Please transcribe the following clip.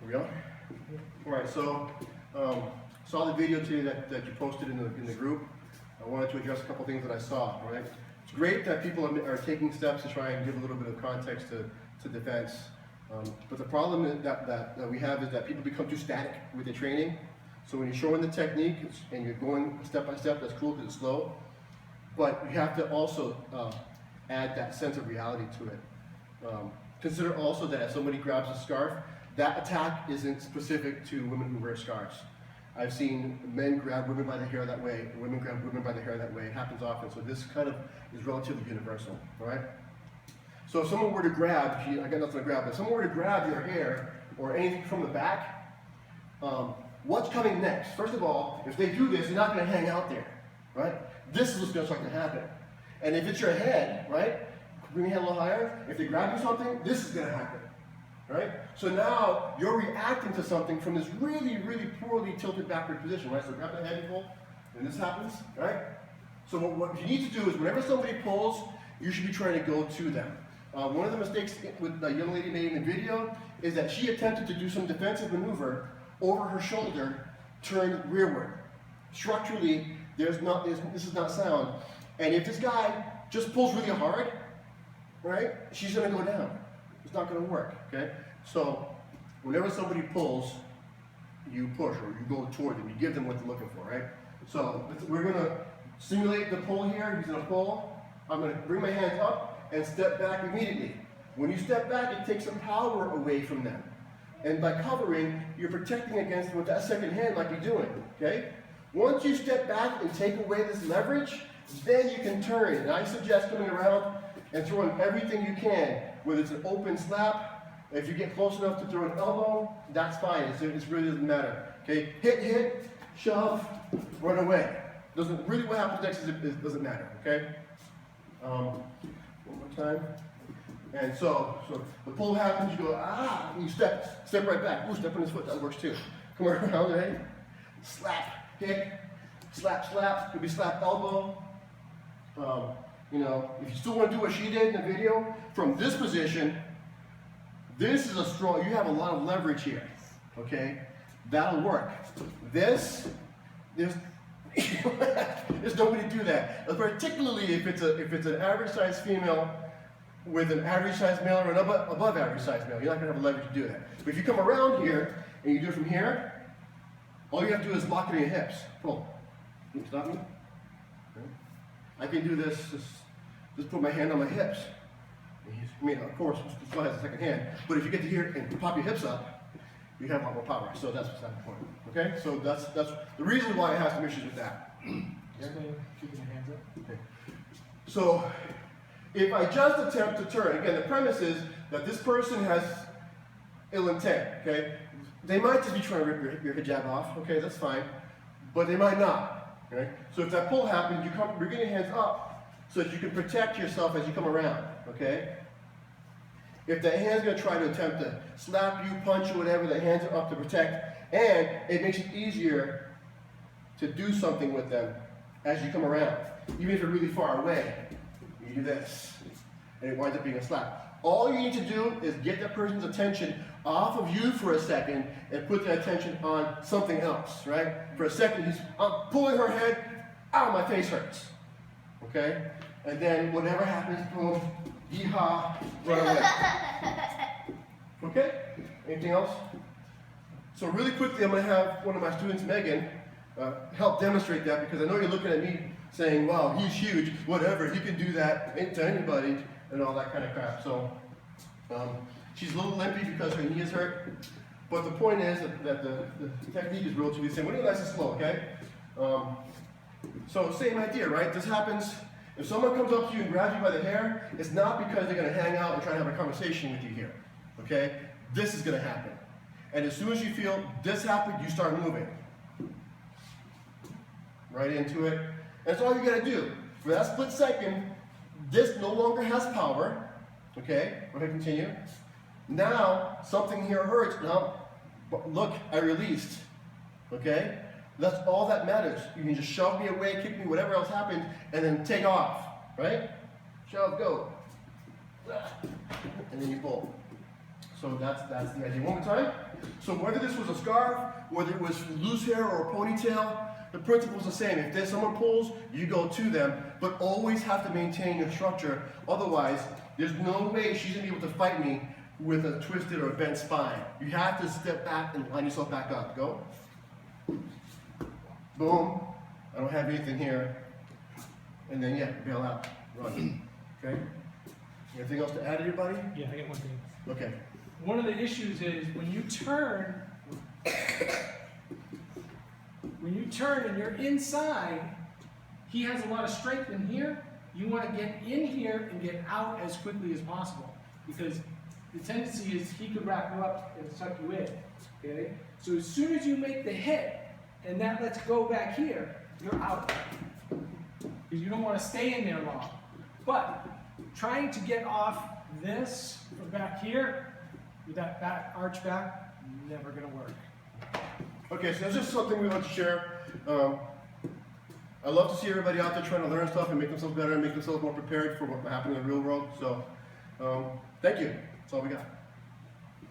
we go. All right, so saw the video today that you posted in the group. I wanted to address a couple things that I saw, right? It's great that people are taking steps to try and give a little bit of context to defense. But the problem that we have is that people become too static with the training. So when you're showing the technique and you're going step by step, that's cool because it's slow. But you have to also add that sense of reality to it. Consider also that if somebody grabs a scarf, that attack isn't specific to women who wear scarves. I've seen men grab women by the hair that way, and women grab women by the hair that way. It happens often, so this kind of is relatively universal, all right? So if someone were to grab, I got nothing to grab, but if someone were to grab your hair or anything from the back, what's coming next? First of all, if they do this, they're not going to hang out there, right? This is what's going to start to happen. And if it's your head, right, bring your head a little higher, if they grab you something, this is going to happen, right? So now you're reacting to something from this really, really poorly tilted backward position, right? So grab the head and pull, and this happens, right? So what you need to do is whenever somebody pulls, you should be trying to go to them. One of the mistakes with the young lady made in the video is that she attempted to do some defensive maneuver over her shoulder, turned rearward. Structurally, this is not sound. And if this guy just pulls really hard, right, she's going to go down. It's not going to work, okay? So whenever somebody pulls, you push or you go toward them. You give them what they're looking for, right? So we're going to simulate the pull here. He's going to pull. I'm going to bring my hands up and step back immediately. When you step back, it takes some power away from them. And by covering, you're protecting against them with that second hand like you're doing, okay? Once you step back and take away this leverage, then you can turn. And I suggest coming around and throwing everything you can, whether it's an open slap. If you get close enough to throw an elbow, that's fine. It really doesn't matter. Okay, hit, shove, run away. Really what happens next is it doesn't matter. Okay. One more time. And so the pull happens. You go and you step right back. Ooh, step on his foot. That works too. Come around, right? Slap, hit, slap. Could be slap elbow. You know, if you still want to do what she did in the video, from this position, this is a strong, you have a lot of leverage here, okay? That'll work. There's no way to do that. Particularly if it's an average size female with an average size male or an above average size male. You're not gonna have a leverage to do that. But if you come around here and you do it from here, all you have to do is lock it in your hips. Pull. Can you stop me? Okay. I can do this, just put my hand on my hips. I mean, of course, it still has a second hand, but if you get to here and pop your hips up, you have a lot more power. So that's beside the point. Okay? So that's the reason why I have some issues with that. Explain keeping your hands up. Okay. So if I just attempt to turn, again, the premise is that this person has ill intent. Okay? They might just be trying to rip your hijab off. Okay, that's fine, but they might not. Okay? So if that pull happens, you bring your hands up so that you can protect yourself as you come around. Okay? If the hand's going to try to attempt to slap you, punch you, whatever, the hands are up to protect, and it makes it easier to do something with them as you come around. Even if you're really far away, you do this, and it winds up being a slap. All you need to do is get that person's attention off of you for a second and put their attention on something else, right? For a second, I'm pulling her head, ow, my face hurts, okay? And then whatever happens, boom, yeehaw, run away. Okay? Anything else? So really quickly, I'm going to have one of my students, Megan, help demonstrate that because I know you're looking at me saying, wow, he's huge, whatever, he can do that to anybody, and all that kind of crap. So she's a little limpy because her knee is hurt, but the point is that the technique is relatively the same. We're doing nice and slow, okay? So same idea, right? This happens. If someone comes up to you and grabs you by the hair, it's not because they're going to hang out and try to have a conversation with you here, okay? This is going to happen. And as soon as you feel this happen, you start moving. Right into it. That's all you got to do. For that split second, this no longer has power, okay? Go ahead and continue. Now, something here hurts. Now, look, I released, okay? That's all that matters. You can just shove me away, kick me, whatever else happens, and then take off, right? Shove, go. And then you pull. So So that's the idea. One more time. So whether this was a scarf, whether it was loose hair or a ponytail, the principle is the same. If there's someone pulls, you go to them, but always have to maintain your structure. Otherwise, there's no way she's gonna be able to fight me with a twisted or a bent spine. You have to step back and line yourself back up. Go. Boom. I don't have anything here. And then yeah, bail out. Run. Okay? Anything else to add, everybody? Yeah, I got one thing. Okay. One of the issues is when you turn and you're inside, he has a lot of strength in here. You want to get in here and get out as quickly as possible, because the tendency is he could wrap you up and suck you in. Okay? So as soon as you make the hit and that lets go back here, you're out. Because you don't want to stay in there long. But trying to get off this from back here with that back arch back, never gonna work. Okay, so that's just something we want to share. I love to see everybody out there trying to learn stuff and make themselves better and make themselves more prepared for what will happen in the real world. So, thank you. That's all we got.